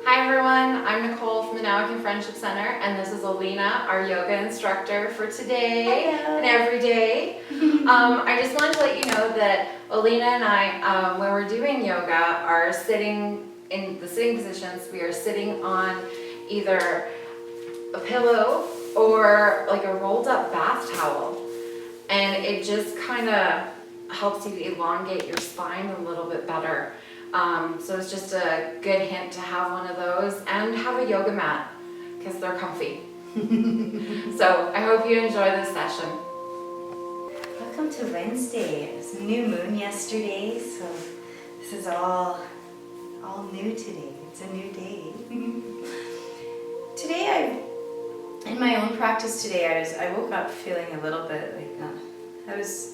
Hi everyone, I'm Nicole from the Now I Can Friendship Center, and this is Oline, our yoga instructor for today and every day. I just wanted to let you know that Oline and I, when we're doing yoga, are sitting in the sitting positions. We are sitting on either a pillow or like a rolled up bath towel, and it just kind of helps you elongate your spine a little bit better. So it's just a good hint to have one of those and have a yoga mat because they're comfy. So I hope you enjoy this session. Welcome to Wednesday. It was a new moon yesterday, so this is all new today. It's a new day. Today in my own practice today, I woke up feeling a little bit like I was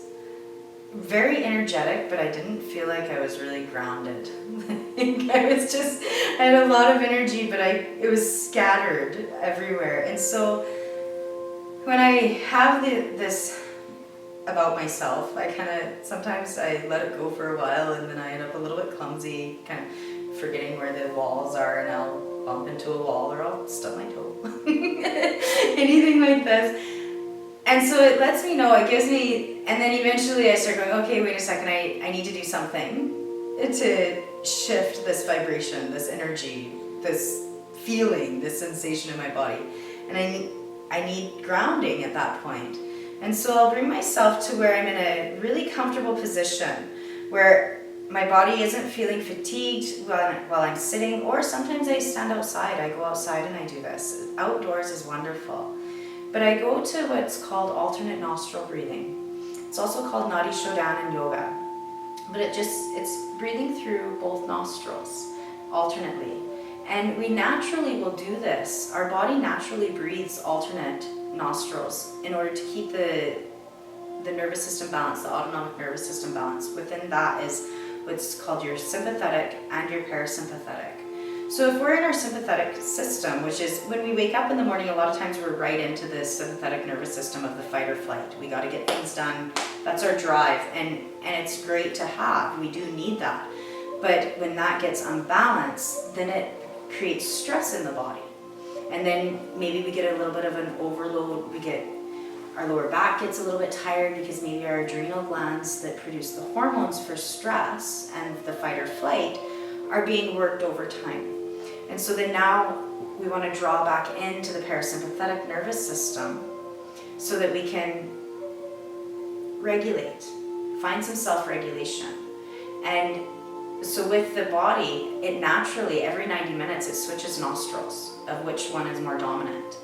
very energetic, but I didn't feel like I was really grounded. I had a lot of energy, but it was scattered everywhere. And so when I have this about myself, sometimes I let it go for a while, and then I end up a little bit clumsy, kind of forgetting where the walls are, and I'll bump into a wall or I'll stub my toe. Anything like this. And so it lets me know, it gives me, and then eventually I start going, okay, wait a second, I need to do something to shift this vibration, this energy, this feeling, this sensation in my body. And I need grounding at that point. And so I'll bring myself to where I'm in a really comfortable position where my body isn't feeling fatigued while I'm sitting, or sometimes I stand outside. I go outside and I do this. Outdoors is wonderful. But I go to what's called alternate nostril breathing. It's also called Nadi Shodhana in yoga. But it's breathing through both nostrils alternately. And we naturally will do this. Our body naturally breathes alternate nostrils in order to keep the nervous system balanced, the autonomic nervous system balanced. Within that is what's called your sympathetic and your parasympathetic. So if we're in our sympathetic system, which is when we wake up in the morning, a lot of times we're right into the sympathetic nervous system of the fight or flight. We got to get things done. That's our drive, and it's great to have. We do need that. But when that gets unbalanced, then it creates stress in the body. And then maybe we get a little bit of an overload. Our lower back gets a little bit tired because maybe our adrenal glands that produce the hormones for stress and the fight or flight are being worked overtime. And so then now we want to draw back into the parasympathetic nervous system so that we can regulate, find some self-regulation. And so with the body, it naturally, every 90 minutes, it switches nostrils of which one is more dominant.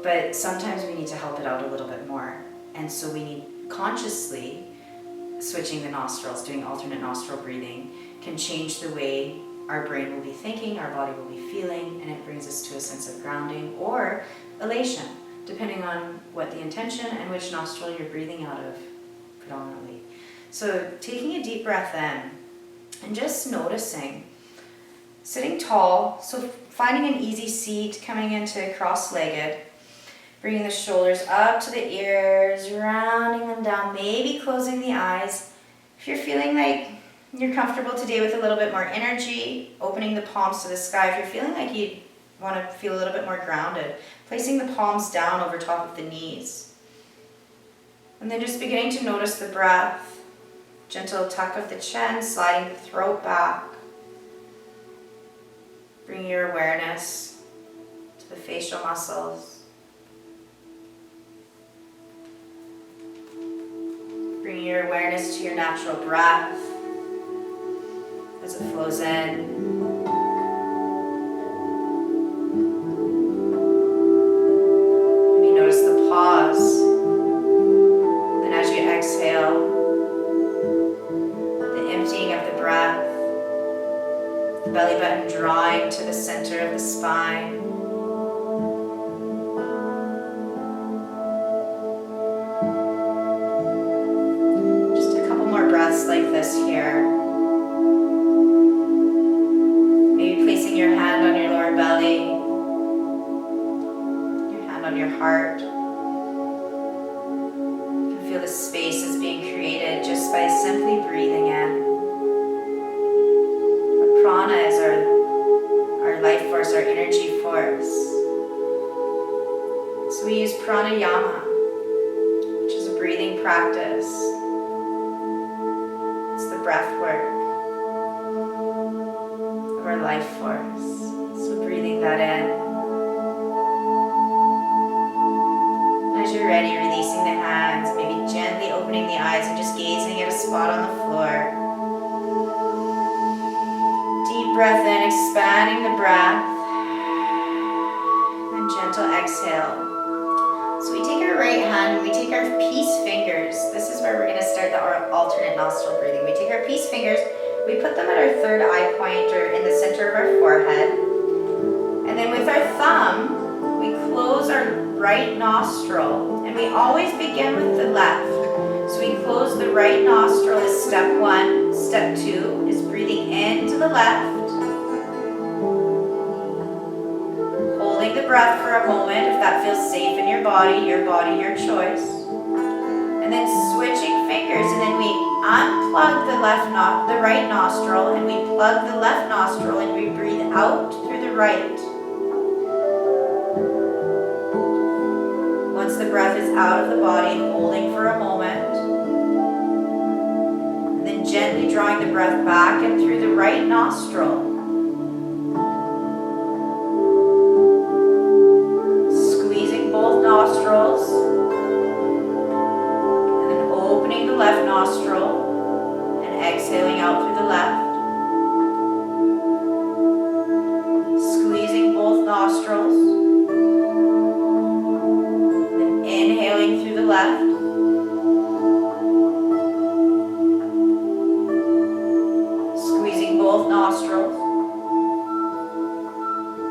But sometimes we need to help it out a little bit more. And so we need consciously switching the nostrils, doing alternate nostril breathing can change the way our brain will be thinking, our body will be feeling, and it brings us to a sense of grounding or elation, depending on what the intention and which nostril you're breathing out of predominantly. So taking a deep breath in and just noticing, sitting tall, so finding an easy seat, coming into cross-legged, bringing the shoulders up to the ears, rounding them down, maybe closing the eyes. If you're feeling like you're comfortable today with a little bit more energy, opening the palms to the sky. If you're feeling like you want to feel a little bit more grounded, placing the palms down over top of the knees. And then just beginning to notice the breath. Gentle tuck of the chin, sliding the throat back. Bring your awareness to the facial muscles. Bring your awareness to your natural breath as it flows in. Maybe notice the pause. Then as you exhale, the emptying of the breath, the belly button drawing to the center of the spine. Just a couple more breaths like this here. Your hand on your lower belly, your hand on your heart. You can feel the space is being created just by simply breathing in. Our prana is our life force, our energy force. So we use pranayama, which is a breathing practice. It's the breath work of our life force. So breathing that in. As you're ready, releasing the hands, maybe gently opening the eyes and just gazing at a spot on the floor. Deep breath in, expanding the breath, and gentle exhale. So we take our right hand and we take our peace fingers. This is where we're going to start our alternate nostril breathing. We take our peace fingers, we put them at our third eye point or in the center of our forehead. And then with our thumb, we close our right nostril. And we always begin with the left. So we close the right nostril is step 1. Step 2 is breathing into the left. Holding the breath for a moment if that feels safe in your body, your choice. And then switching fingers, and then we unplug the right nostril, and we plug the left nostril, and we breathe out through the right. Once the breath is out of the body, holding for a moment, and then gently drawing the breath back in through the right nostril. Both nostrils, and then opening the left nostril and exhaling out through the left. Squeezing both nostrils, and inhaling through the left. Squeezing both nostrils,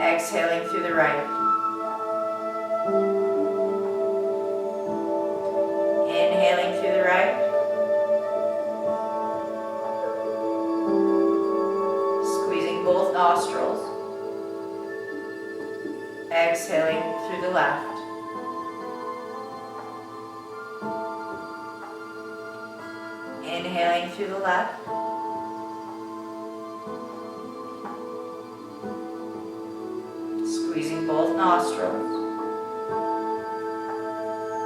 exhaling through the right. Inhaling through the right. Squeezing both nostrils. Exhaling through the left. Inhaling through the left. Squeezing both nostrils.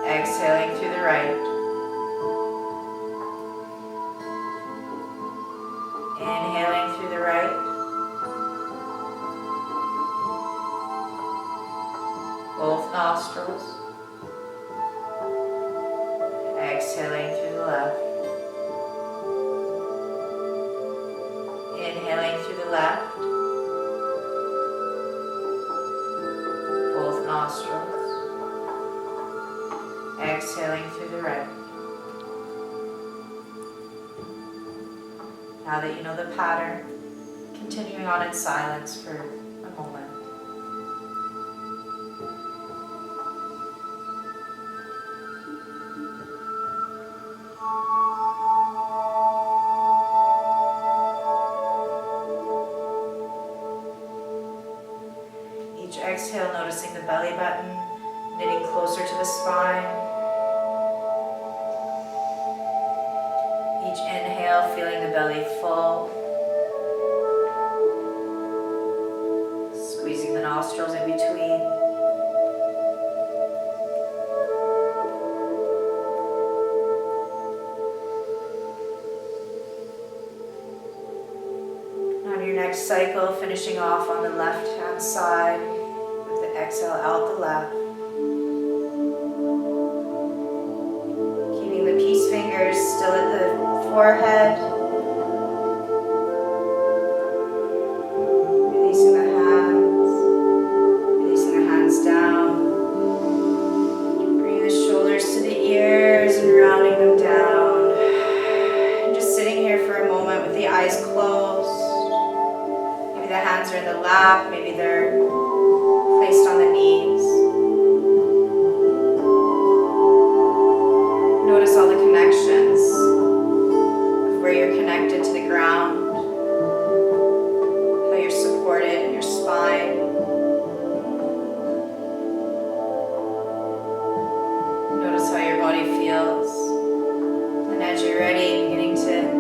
Exhaling through the right. Inhaling through the right. Both nostrils. Exhaling through the left. Inhaling through the left. Both nostrils. Exhaling through the right. Now that you know the pattern, continuing on in silence for a moment. Each exhale, noticing the belly button, knitting closer to the spine. Each inhale, feeling the belly full. Squeezing the nostrils in between. On your next cycle, finishing off on the left-hand side with the exhale out the left. Keeping the peace fingers still at the forehead, releasing the hands down, bringing the shoulders to the ears and rounding them down, and just sitting here for a moment with the eyes closed. Maybe the hands are in the lap, maybe they're placed on the knees. Notice all the connections. Where you're connected to the ground, how you're supported in your spine. Notice how your body feels. And as you're ready, beginning to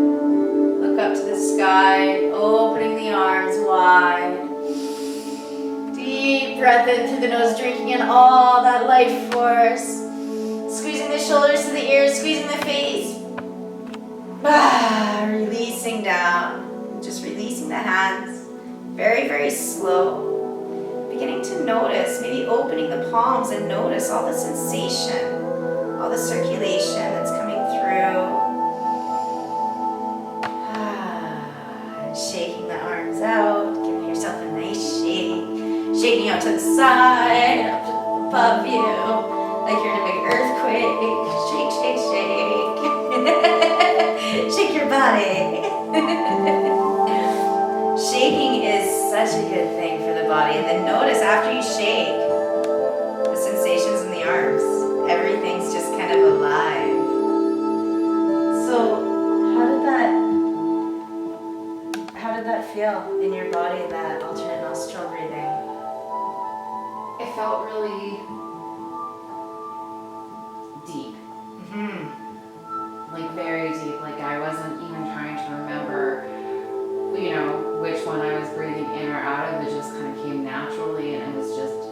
look up to the sky, opening the arms wide. breath in through the nose, drinking in all that life force. Squeezing the shoulders to the ears, squeezing the face. Releasing down. Just releasing the hands. Very, very slow. Beginning to notice, maybe opening the palms and notice all the sensation, all the circulation that's coming through. And shaking the arms out, giving yourself a nice shake. Shaking out to the side, up to above you, like you're in a big earthquake. Shake, shake, shake. Shake your body. Shaking is such a good thing for the body. And then notice after you shake, the sensations in the arms. Everything's just kind of alive. So how did that feel in your body, that alternate nostril breathing? It felt really deep. Like very deep. Like I wasn't even trying to remember, which one I was breathing in or out of. It just kind of came naturally, and it was just,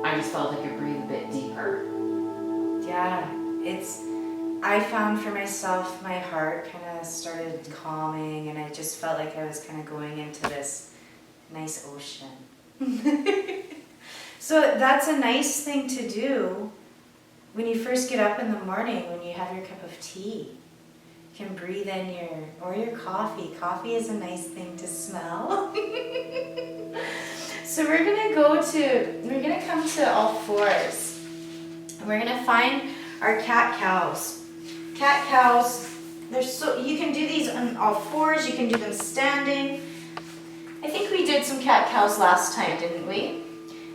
I just felt I could breathe a bit deeper. Yeah, I found for myself, my heart kind of started calming, and I just felt like I was kind of going into this nice ocean. So that's a nice thing to do when you first get up in the morning, when you have your cup of tea. You can breathe in your coffee. Coffee is a nice thing to smell. So we're gonna come to all fours. And we're gonna find our cat-cows. Cat-cows, you can do these on all fours, you can do them standing. I think we did some cat-cows last time, didn't we?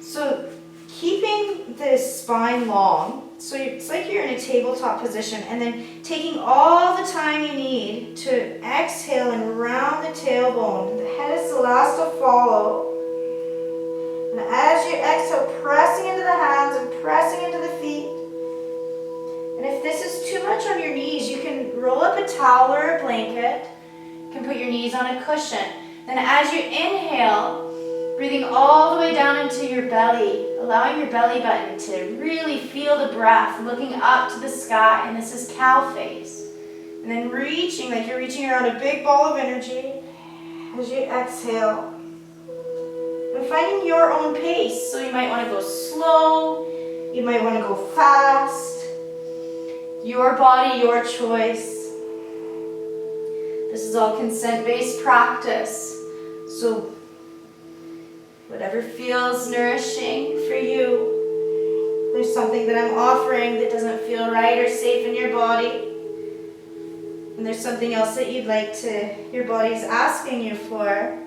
So keeping the spine long, so it's like you're in a tabletop position, and then taking all the time you need to exhale and round the tailbone. The head is the last to follow. And as you exhale, pressing into the hands and pressing into the feet. And if this is too much on your knees, you can roll up a towel or a blanket. You can put your knees on a cushion. Then as you inhale, breathing all the way down into your belly, allowing your belly button to really feel the breath, looking up to the sky, and this is cow face. And then reaching, like you're reaching around a big ball of energy as you exhale. And finding your own pace. So you might want to go slow, you might want to go fast. Your body, your choice. This is all consent-based practice. So whatever feels nourishing for you. There's something that I'm offering that doesn't feel right or safe in your body. And there's something else that your body's asking you for.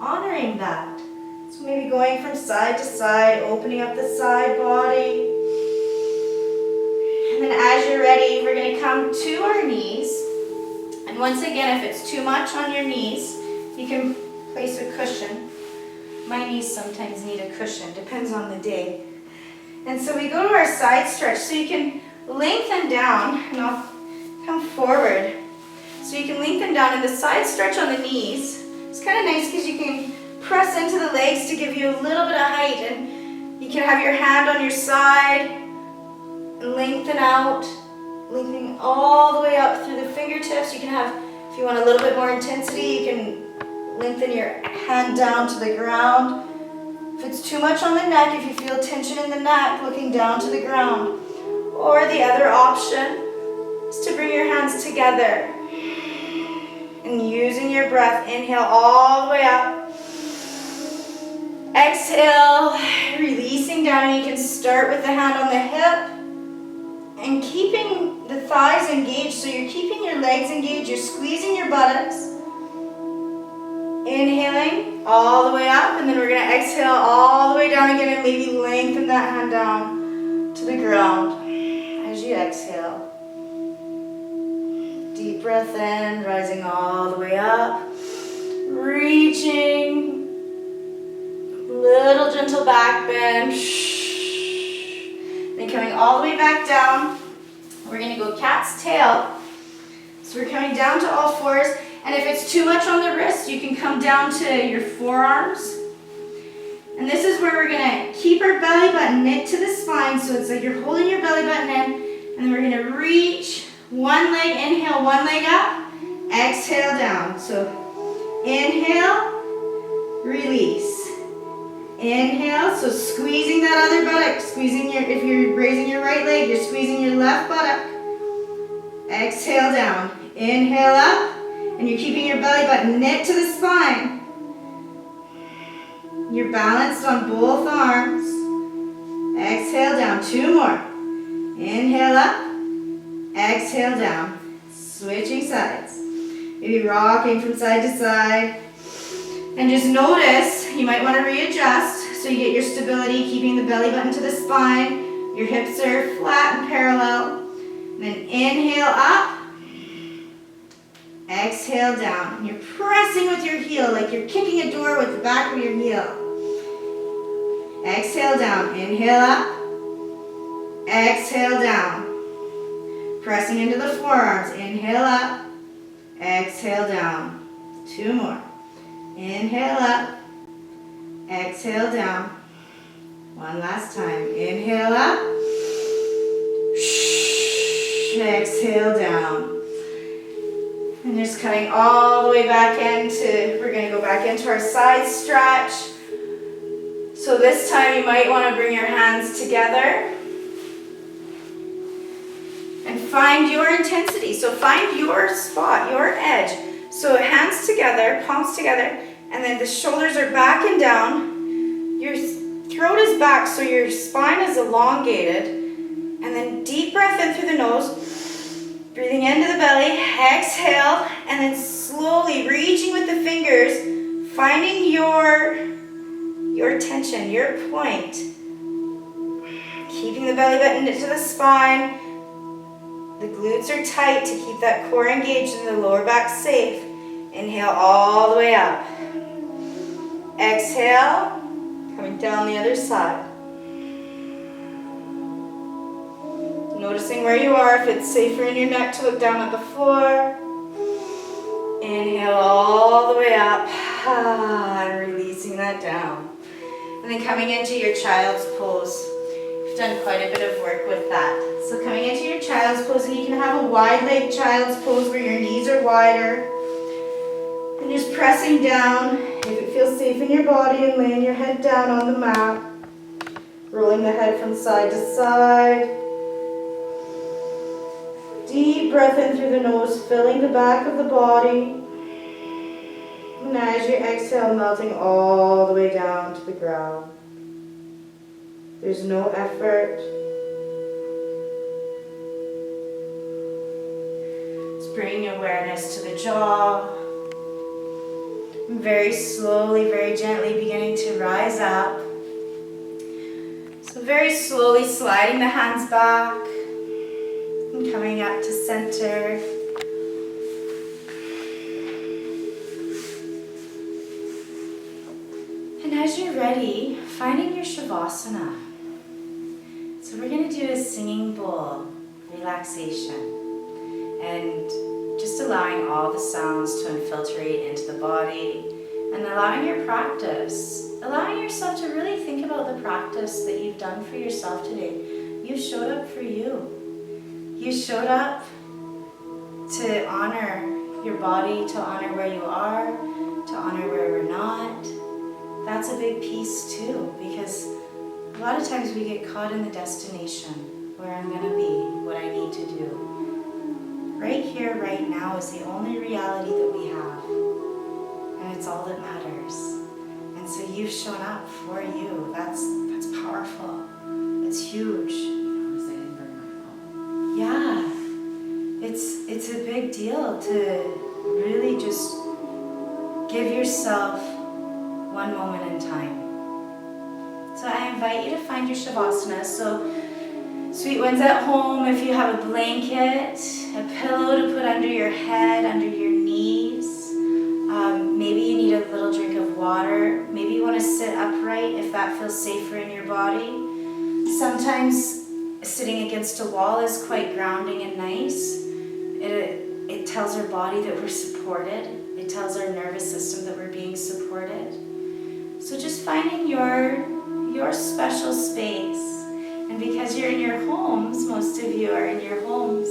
Honoring that. So maybe going from side to side, opening up the side body. And then as you're ready, we're going to come to our knees. And once again, if it's too much on your knees, you can place a cushion. My knees sometimes need a cushion, depends on the day. And so we go to our side stretch, so you can lengthen down, and I'll come forward. So you can lengthen down, and the side stretch on the knees, it's kind of nice because you can press into the legs to give you a little bit of height, and you can have your hand on your side, and lengthen out, lengthening all the way up through the fingertips. You can have, if you want a little bit more intensity, you can lengthen your hand down to the ground. If it's too much on the neck, if you feel tension in the neck, looking down to the ground. Or the other option is to bring your hands together. And using your breath, inhale all the way up. Exhale, releasing down. And you can start with the hand on the hip. And keeping the thighs engaged, so you're keeping your legs engaged, you're squeezing your buttocks. Inhaling all the way up, and then we're going to exhale all the way down again, and maybe lengthen that hand down to the ground as you exhale. Deep breath in, rising all the way up, reaching, little gentle back bend, then coming all the way back down. We're going to go cat's tail. So we're coming down to all fours. And if it's too much on the wrist, you can come down to your forearms. And this is where we're gonna keep our belly button knit to the spine, so it's like you're holding your belly button in, and then we're gonna reach one leg, inhale, one leg up, exhale down. So inhale, release. Inhale, so squeezing that other buttock, if you're raising your right leg, you're squeezing your left buttock. Exhale down. Inhale up, and you're keeping your belly button knit to the spine. You're balanced on both arms. Exhale down. 2 more. Inhale up, exhale down. Switching sides. Maybe rocking from side to side. And just notice, you might want to readjust so you get your stability, keeping the belly button to the spine. Your hips are flat and parallel. And then inhale up, exhale down. You're pressing with your heel like you're kicking a door with the back of your heel. Exhale down, inhale up, exhale down. Pressing into the forearms, inhale up, exhale down. 2 more. Inhale up, exhale down. One last time. Inhale up, exhale down. And just coming all the way back we're going to go back into our side stretch. So this time you might want to bring your hands together and find your intensity. So find your spot, your edge. So hands together, palms together, and then the shoulders are back and down. Your throat is back, so your spine is elongated. And then deep breath in through the nose, breathing into the belly, exhale, and then slowly reaching with the fingers, finding your tension, your point. Keeping the belly button to the spine. The glutes are tight to keep that core engaged and the lower back safe. Inhale all the way up. Exhale, coming down the other side. Noticing where you are, if it's safer in your neck to look down at the floor. Inhale all the way up, and releasing that down. And then coming into your child's pose. We've done quite a bit of work with that. So coming into your child's pose, and you can have a wide leg child's pose where your knees are wider. And just pressing down, if it feels safe in your body, and laying your head down on the mat. Rolling the head from side to side. Deep breath in through the nose, filling the back of the body. And as you exhale, melting all the way down to the ground. There's no effort. Just bringing awareness to the jaw. And very slowly, very gently beginning to rise up. So very slowly sliding the hands back. And coming up to center. And as you're ready, finding your Shavasana. So we're going to do a singing bowl relaxation. And just allowing all the sounds to infiltrate into the body. And allowing your practice. Allowing yourself to really think about the practice that you've done for yourself today. You showed up for you. You showed up to honor your body, to honor where you are, to honor where we're not. That's a big piece too, because a lot of times we get caught in the destination, where I'm going to be, what I need to do. Right here, right now is the only reality that we have, and it's all that matters. And so you've shown up for you. That's powerful. It's huge. Yeah, it's a big deal to really just give yourself one moment in time. So I invite you to find your Shavasana. So sweet ones at home, if you have a blanket, a pillow to put under your head, under your knees. Maybe you need a little drink of water. Maybe you want to sit upright if that feels safer in your body. Sometimes sitting against a wall is quite grounding and nice. It tells our body that we're supported. It tells our nervous system that we're being supported. So just finding your special space. And because you're in your homes, most of you are in your homes,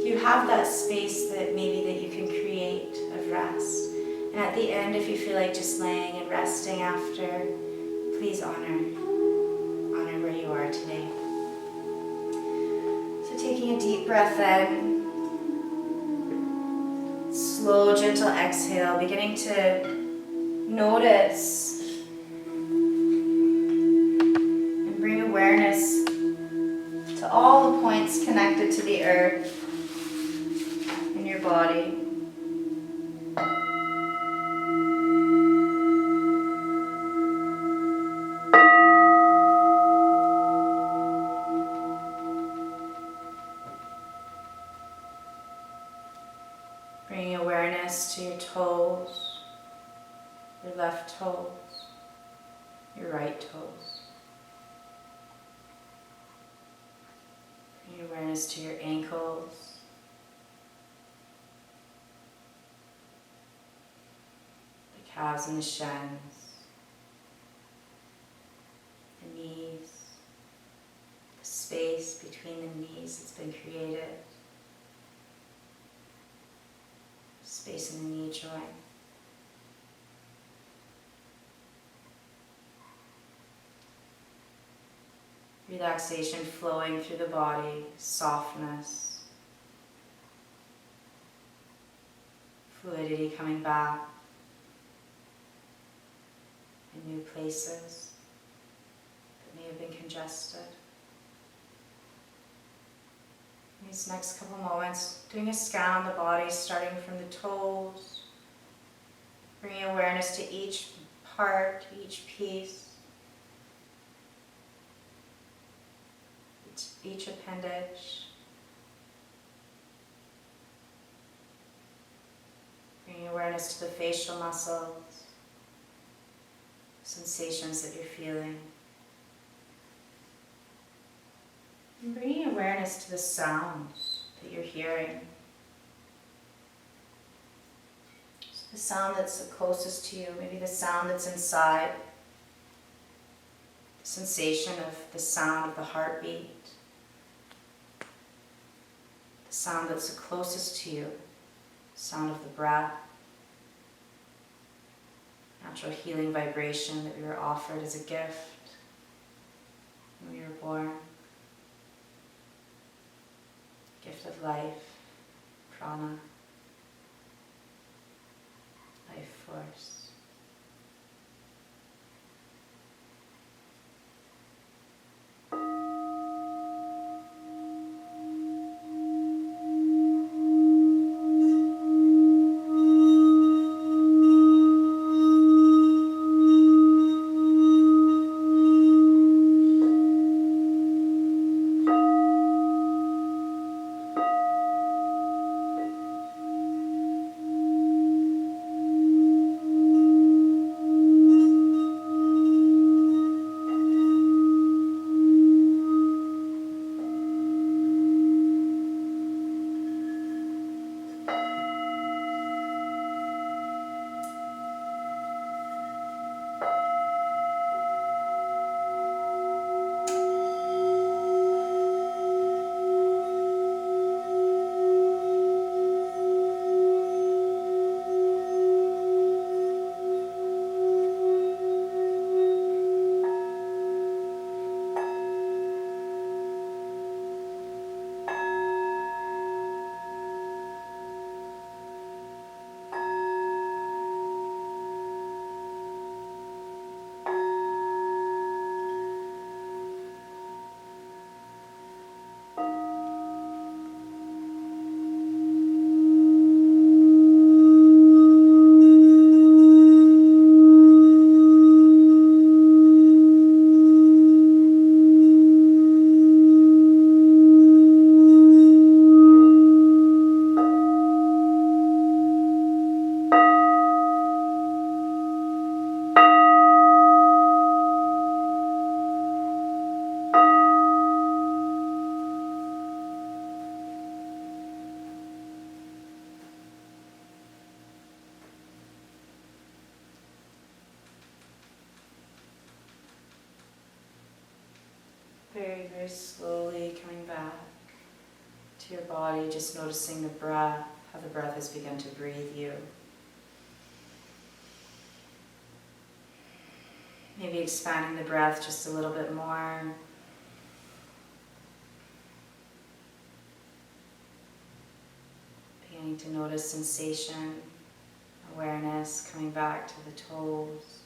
you have that space that maybe that you can create of rest. And at the end, if you feel like just laying and resting after, please honor where you are today. So taking a deep breath in, slow, gentle exhale, beginning to notice and bring awareness to all the points connected to the earth in your body. Bringing awareness to your toes, your left toes, your right toes. Bringing awareness to your ankles, the calves and the shins, the knees, the space between the knees that's been created. Space in the knee joint. Relaxation flowing through the body, softness, fluidity coming back in new places that may have been congested. These next couple moments, doing a scan on the body, starting from the toes, bringing awareness to each part, each piece, each appendage. Bringing awareness to the facial muscles, sensations that you're feeling. And bringing awareness to the sounds that you're hearing. So the sound that's the closest to you, maybe the sound that's inside, the sensation of the sound of the heartbeat, the sound that's the closest to you, the sound of the breath, natural healing vibration that we were offered as a gift when we were born. Gift of life, prana, life force. very, very slowly coming back to your body, just noticing the breath, how the breath has begun to breathe you. Maybe expanding the breath just a little bit more. Beginning to notice sensation, awareness coming back to the toes,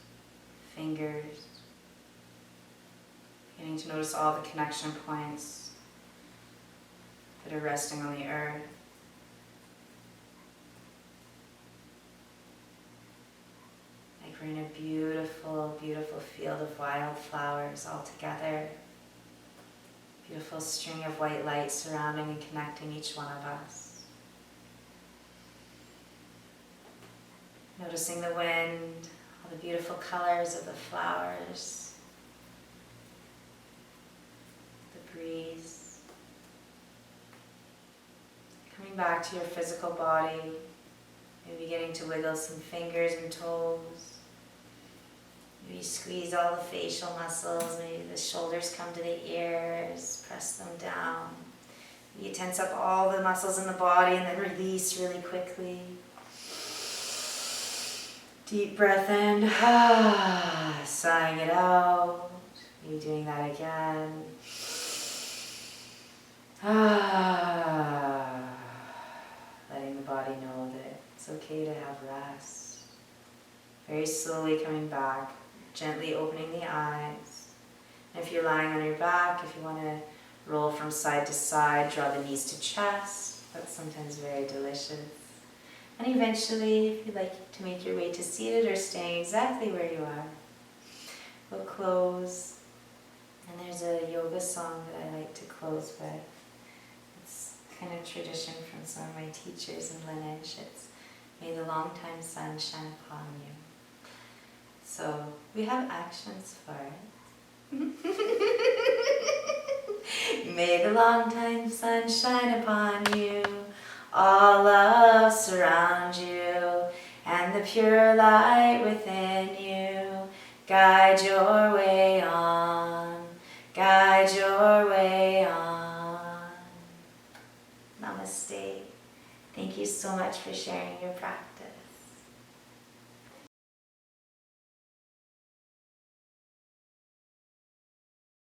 fingers. Beginning to notice all the connection points that are resting on the earth. Like we're in a beautiful, beautiful field of wildflowers all together. Beautiful string of white light surrounding and connecting each one of us. Noticing the wind, all the beautiful colors of the flowers, the breeze. Coming back to your physical body, maybe beginning to wiggle some fingers and toes. Maybe squeeze all the facial muscles, maybe the shoulders come to the ears, press them down. Maybe you tense up all the muscles in the body and then release really quickly. Deep breath in, sighing it out. Maybe doing that again. Letting the body know that it's okay to have rest. Very slowly coming back, gently opening the eyes. And if you're lying on your back, if you want to roll from side to side, draw the knees to chest. That's sometimes very delicious. And eventually, if you'd like to make your way to seated or staying exactly where you are, we'll close. And there's a yoga song that I like to close with. It's kind of tradition from some of my teachers and lineage. It's "May the long time sun shine upon you." So we have actions for it. May the long time sun shine upon you, all love surround you, and the pure light within you guide your way on, guide your way on. Namaste. Thank you so much for sharing your practice.